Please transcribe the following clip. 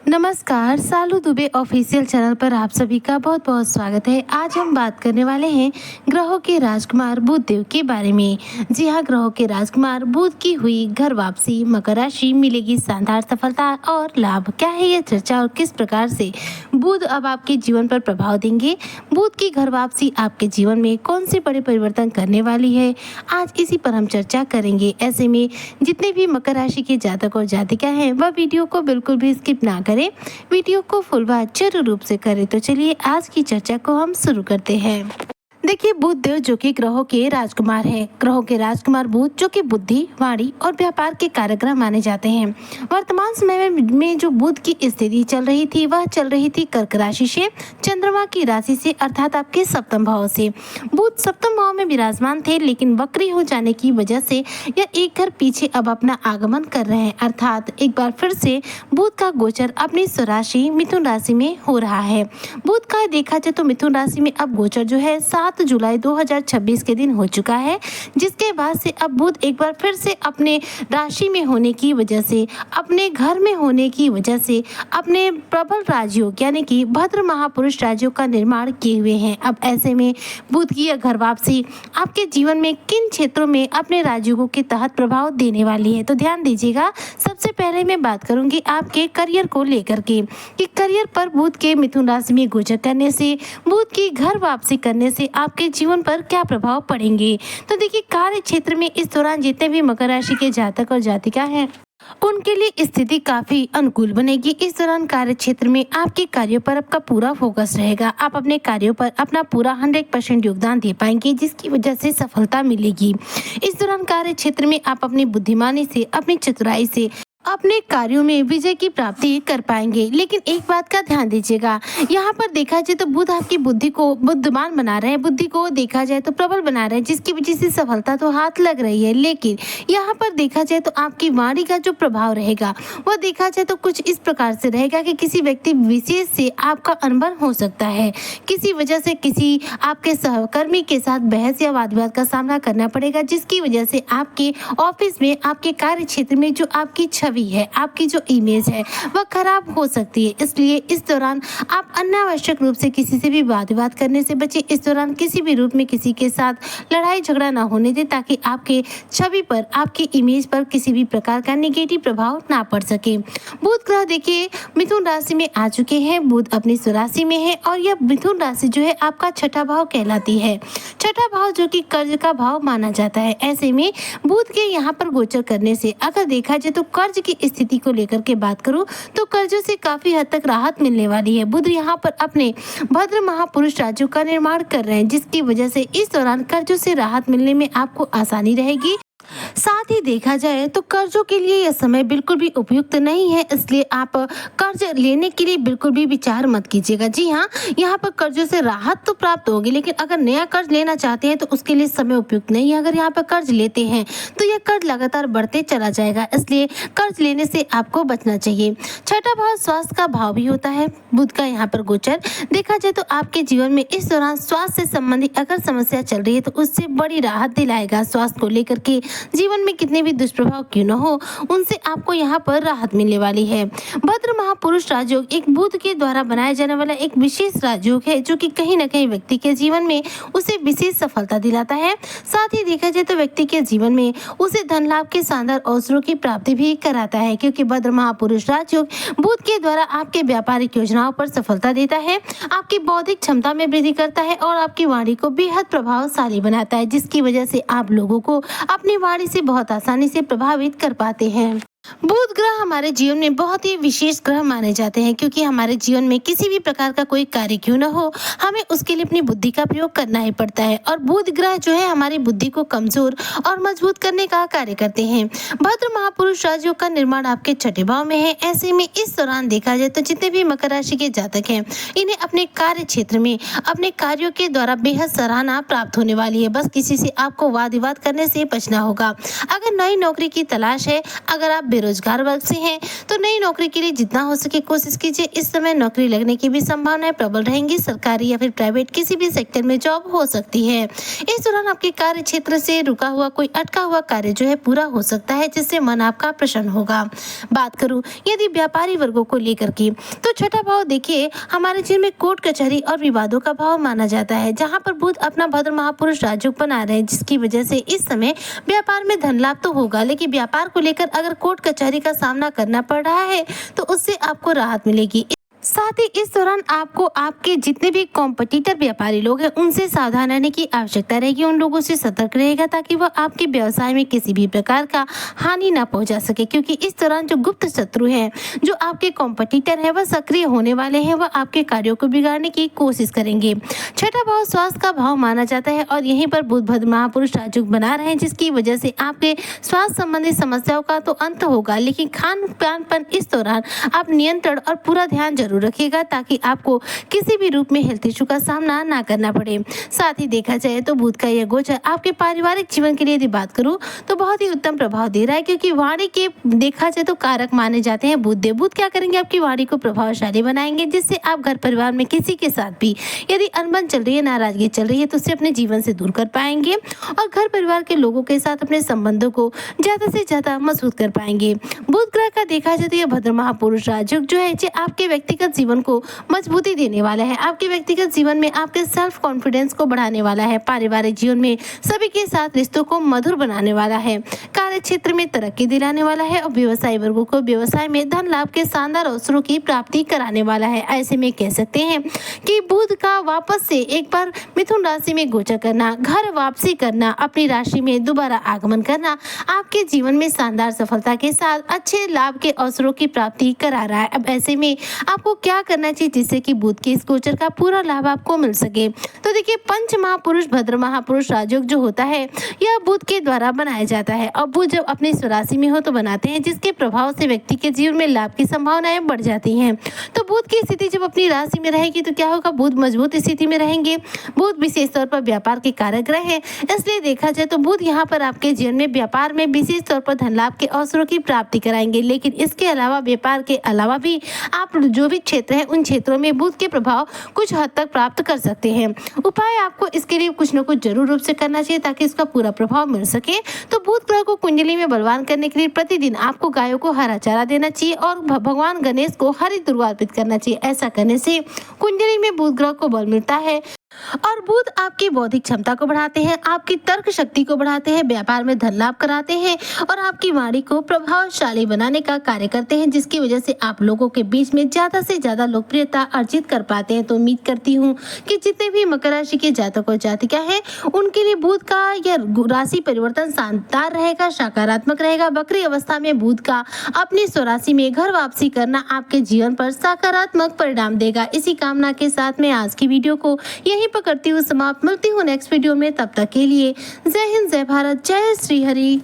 नमस्कार, सालू Dubey official channel पर आप सभी का बहुत बहुत स्वागत है। आज हम बात करने वाले हैं ग्रहों के राजकुमार बुध देव के बारे में। जी हाँ, ग्रहों के राजकुमार बुध की हुई घर वापसी, मकर राशि मिलेगी शानदार सफलता और लाभ। क्या है ये चर्चा और किस प्रकार से बुध अब आपके जीवन पर प्रभाव देंगे? बुध की घर वापसी आपके जीवन में कौन से बड़े परिवर्तन करने वाली है, आज इसी पर हम चर्चा करेंगे। ऐसे में जितने भी मकर राशि के जातक और जातिका हैं वह वीडियो को बिल्कुल भी स्किप ना करें, वीडियो को फुल वॉच जरूर रूप से करें। तो चलिए आज की चर्चा को हम शुरू करते हैं। देखिए, बुध देव जो कि ग्रहों के राजकुमार हैं। ग्रहों के राजकुमार बुध जो कि बुद्धि, वाणी और व्यापार के कारक माने जाते हैं। वर्तमान समय में जो बुध की स्थिति चल रही थी वह चल रही थी कर्क राशि से, चंद्रमा की राशि से, अर्थात आपके सप्तम भाव से। बुध सप्तम भाव में विराजमान थे, लेकिन वक्री हो जाने की वजह से यह एक घर पीछे अब अपना आगमन कर रहे हैं, अर्थात एक बार फिर से बुध का गोचर अपनी स्वराशि मिथुन राशि में हो रहा है। बुध का देखा जाए तो मिथुन राशि में अब गोचर जो है 7 जुलाई 2026 के दिन हो चुका है, जिसके बाद से अब बुध एक बार फिर से अपने राशि में होने की वजह से, अपने घर में होने की वजह से अपने प्रबल राजयोग यानी कि भद्र महापुरुष राजयोग का निर्माण किए हुए हैं। अब ऐसे में बुध की यह घर वापसी आपके जीवन में किन क्षेत्रों में अपने राजयोगों के तहत प्रभाव देने वाली है, तो ध्यान दीजिएगा। सबसे पहले मैं बात करूंगी आपके करियर को लेकर के कि करियर पर बुध के मिथुन राशि में गोचर करने से, बुध की घर वापसी करने से आपके जीवन पर क्या प्रभाव पड़ेंगे। तो देखिए, कार्य क्षेत्र में इस दौरान जितने भी मकर राशि के जातक और जातिका हैं उनके लिए स्थिति काफी अनुकूल बनेगी। इस दौरान कार्य क्षेत्र में आपके कार्यों पर आपका पूरा फोकस रहेगा। आप अपने कार्यों पर अपना पूरा 100% योगदान दे पाएंगे, जिसकी वजह से सफलता मिलेगी। इस दौरान कार्य क्षेत्र में आप अपनी बुद्धिमानी से, अपनी चतुराई से अपने कार्यों में विजय की प्राप्ति कर पाएंगे। लेकिन एक बात का ध्यान दीजिएगा, यहाँ पर देखा जाए तो बुध आपकी बुद्धि को बुद्धिमान बना रहे हैं, बुद्धि को देखा जाए तो प्रबल बना रहे हैं, जिसकी वजह से सफलता तो हाथ लग रही है। लेकिन यहाँ पर देखा जाए तो आपकी वाणी का जो प्रभाव रहेगा वह देखा जाए तो कुछ इस प्रकार से रहेगा कि किसी व्यक्ति विशेष से आपका अनबन हो सकता है। किसी वजह से किसी आपके सहकर्मी के साथ बहस या वाद विवाद का सामना करना पड़ेगा, जिसकी वजह से आपके ऑफिस में, आपके कार्य क्षेत्र में जो आपकी छवि है, आपकी जो इमेज है वह खराब हो सकती है। इसलिए इस दौरान आप अनावश्यक रूप से किसी से भी वाद विवाद करने से बचें। इस दौरान किसी भी रूप में किसी के साथ लड़ाई झगड़ा ना होने दें, ताकि आपके छवि पर, आपकी इमेज पर किसी भी प्रकार का नेगेटिव प्रभाव ना पड़ सके। बुध ग्रह देखिए मिथुन राशि में आ चुके हैं। बुध अपनी स्वराशि में है और यह मिथुन राशि जो है आपका छठा भाव कहलाती है। छठा भाव जो कि कर्ज का भाव माना जाता है। ऐसे में बुध के यहाँ पर गोचर करने से अगर देखा जाए तो कर्ज की स्थिति को लेकर के बात करूं तो कर्जों से काफी हद तक राहत मिलने वाली है। बुध यहाँ पर अपने भद्र महापुरुष राजयोग का निर्माण कर रहे हैं, जिसकी वजह से इस दौरान कर्जों से राहत मिलने में आपको आसानी रहेगी। साथ ही देखा जाए तो कर्जों के लिए यह समय बिल्कुल भी उपयुक्त नहीं है, इसलिए आप कर्ज लेने के लिए बिल्कुल भी विचार मत कीजिएगा। जी हाँ, यहाँ पर कर्जों से राहत तो प्राप्त होगी, लेकिन अगर नया कर्ज लेना चाहते हैं तो उसके लिए समय उपयुक्त नहीं है। अगर यहाँ पर कर्ज लेते हैं तो यह कर्ज लगातार बढ़ते चला जाएगा, इसलिए कर्ज लेने से आपको बचना चाहिए। छठा भाव स्वास्थ्य का भाव भी होता है। बुध का यहाँ पर गोचर देखा जाए तो आपके जीवन में इस दौरान स्वास्थ्य से संबंधित अगर समस्या चल रही है तो उससे बड़ी राहत दिलाएगा। स्वास्थ्य को लेकर के जीवन में कितने भी दुष्प्रभाव क्यों न हो, उनसे आपको यहाँ पर राहत मिलने वाली है। भद्र महापुरुष राजयोग एक बुध के द्वारा बनाया जाने वाला एक विशेष राजयोग है, जो कि कहीं न कहीं व्यक्ति के जीवन में उसे विशेष सफलता दिलाता है। साथ ही देखा जाए तो व्यक्ति के जीवन में उसे धन लाभ के शानदार अवसरों की प्राप्ति भी कराता है, क्योंकि भद्र महापुरुष राजयोग बुध के द्वारा आपके व्यापारिक योजनाओं पर सफलता देता है, आपकी बौद्धिक क्षमता में वृद्धि करता है और आपकी वाणी को बेहद प्रभावशाली बनाता है, जिसकी वजह से आप लोगों को अपनी वाणी से बहुत आसानी से प्रभावित कर पाते हैं। बुध ग्रह हमारे जीवन में बहुत ही विशेष ग्रह माने जाते हैं, क्योंकि हमारे जीवन में किसी भी प्रकार का कोई कार्य क्यों न हो, हमें उसके लिए अपनी बुद्धि का प्रयोग करना ही पड़ता है। और बुध ग्रह जो है हमारी बुद्धि को कमजोर और मजबूत करने का कार्य करते हैं। भद्र महापुरुष राजयोग का निर्माण आपके छठे भाव में है। ऐसे में इस दौरान देखा जाए तो जितने भी मकर राशि के जातक हैं, इन्हें अपने कार्य क्षेत्र में अपने कार्यों के द्वारा बेहद सराहना प्राप्त होने वाली है। बस किसी से आपको वाद विवाद करने से बचना होगा। अगर नई नौकरी की तलाश है, अगर आप बेरोजगार वर्ग से हैं तो नई नौकरी के लिए जितना हो सके कोशिश कीजिए। इस समय नौकरी लगने की भी संभावनाएं प्रबल रहेंगी। सरकारी या फिर प्राइवेट किसी भी सेक्टर में जॉब हो सकती है। इस दौरान आपके कार्य क्षेत्र से रुका हुआ कोई अटका हुआ कार्य जो है पूरा हो सकता है, जिससे मन आपका प्रसन्न होगा। बात करूं यदि व्यापारी वर्गों को लेकर के, तो छठा भाव देखिए हमारे जीवन में कोर्ट कचहरी और विवादों का भाव माना जाता है, जहां पर बुध अपना भद्र महापुरुष राजयोग बना रहे हैं, जिसकी वजह से इस समय व्यापार में धन लाभ तो होगा, लेकिन व्यापार को लेकर अगर कोर्ट कचहरी का सामना करना पड़ रहा है तो उससे आपको राहत मिलेगी। साथ ही इस दौरान आपको आपके जितने भी कॉम्पिटिटर व्यापारी लोग हैं उनसे सावधान रहने की आवश्यकता रहेगी। उन लोगों से सतर्क रहेगा ताकि वह आपके व्यवसाय में किसी भी प्रकार का हानि ना पहुंचा सके, क्योंकि इस दौरान जो गुप्त शत्रु हैं, जो आपके कॉम्पिटिटर हैं, वह सक्रिय होने वाले हैं। वह आपके कार्यों को बिगाड़ने की कोशिश करेंगे। छठा भाव स्वास्थ्य का भाव माना जाता है और यहीं पर बुध भद्र महापुरुष राजयोग बना रहे हैं, जिसकी वजह से आपके स्वास्थ्य संबंधित समस्याओं का तो अंत होगा, लेकिन खान पान पर इस दौरान आप नियंत्रण और पूरा ध्यान जरूर रखिएगा ताकि आपको किसी भी रूप में हेल्थ इशू का सामना ना करना पड़े। साथ ही देखा जाए तो बुध का यह गोचर आपके पारिवारिक जीवन के लिए यदि बात करूं तो बहुत ही उत्तम प्रभाव दे रहा है, क्योंकि वाणी के देखा जाए तो कारक माने जाते हैं बुध। बुध क्या करेंगे, आपकी वाणी को प्रभावशाली बनाएंगे, जिससे आप घर परिवार में किसी के साथ भी यदि अनबन चल रही है, नाराजगी चल रही है, तो उसे अपने जीवन से दूर कर पाएंगे और घर परिवार के लोगों के साथ अपने संबंधों को ज्यादा से ज्यादा मजबूत कर पाएंगे। बुध ग्रह का देखा जाए तो यह भद्र महापुरुष राजयोग जो है आपके व्यक्तिगत जीवन को मजबूती देने वाला है। आपके व्यक्तिगत जीवन में आपके सेल्फ कॉन्फिडेंस को बढ़ाने वाला है। पारिवारिक जीवन में सभी के साथ रिश्तों को मधुर बनाने वाला है। कार्य क्षेत्र में तरक्की दिलाने वाला है और व्यवसायी वर्गों को व्यवसाय में धन लाभ के शानदार अवसरों की प्राप्ति कराने वाला है। ऐसे में कह सकते हैं कि बुध का वापस से एक बार मिथुन राशि में गोचर करना, घर वापसी करना, अपनी राशि में दोबारा आगमन करना आपके जीवन में शानदार सफलता के साथ अच्छे लाभ के अवसरों की प्राप्ति करा रहा है। अब ऐसे में आपको क्या करना चाहिए जिससे कि बुध के इस गोचर का पूरा लाभ आपको मिल सके? तो देखिए पंच महापुरुष भद्र महापुरुष राजयोग जो होता है यह बुध के द्वारा बनाया जाता है और बुध जब अपनी स्वराशि में हो तो बनाते हैं, जिसके प्रभाव से व्यक्ति के जीवन में लाभ की संभावनाएं बढ़ जाती हैं। तो बुध की स्थिति जब अपनी राशि में रहेगी तो क्या होगा, बुध मजबूत स्थिति में रहेंगे। बुध विशेष तौर पर व्यापार के कारक ग्रह है, इसलिए देखा जाए तो बुध यहाँ पर आपके जीवन में व्यापार में विशेष तौर पर धन लाभ के अवसरों की प्राप्ति कराएंगे। लेकिन इसके अलावा व्यापार के अलावा भी आप जो भी क्षेत्र है उन क्षेत्रों में बुध के प्रभाव कुछ हद तक प्राप्त कर सकते हैं। उपाय आपको इसके लिए कुछ न कुछ जरूर रूप से करना चाहिए ताकि इसका पूरा प्रभाव मिल सके। तो बुध ग्रह को कुंडली में बलवान करने के लिए प्रतिदिन आपको गायों को हरा चारा देना चाहिए और भगवान गणेश को हरी दुर्वा अर्पित करना चाहिए। ऐसा करने से कुंडली में बुध ग्रह को बल मिलता है और बुध आपकी बौद्धिक क्षमता को बढ़ाते हैं, आपकी तर्क शक्ति को बढ़ाते हैं, व्यापार में धन लाभ कराते हैं और आपकी वाणी को प्रभावशाली बनाने का कार्य करते हैं, जिसकी वजह से आप लोगों के बीच में ज्यादा से ज्यादा लोकप्रियता अर्जित कर पाते हैं। तो उम्मीद करती हूँ कि जितने भी मकर राशि के जातक और जातिका है उनके लिए बुध का यह राशि परिवर्तन शानदार रहेगा, सकारात्मक रहेगा। वक्री अवस्था में बुध का अपनी स्वराशि में घर वापसी करना आपके जीवन पर सकारात्मक परिणाम देगा। इसी कामना के साथ मैं आज की वीडियो को यहीं पर करती हूँ समाप्त। मिलती हूँ नेक्स्ट वीडियो में, तब तक के लिए जय हिंद, जय भारत, जय श्री हरि।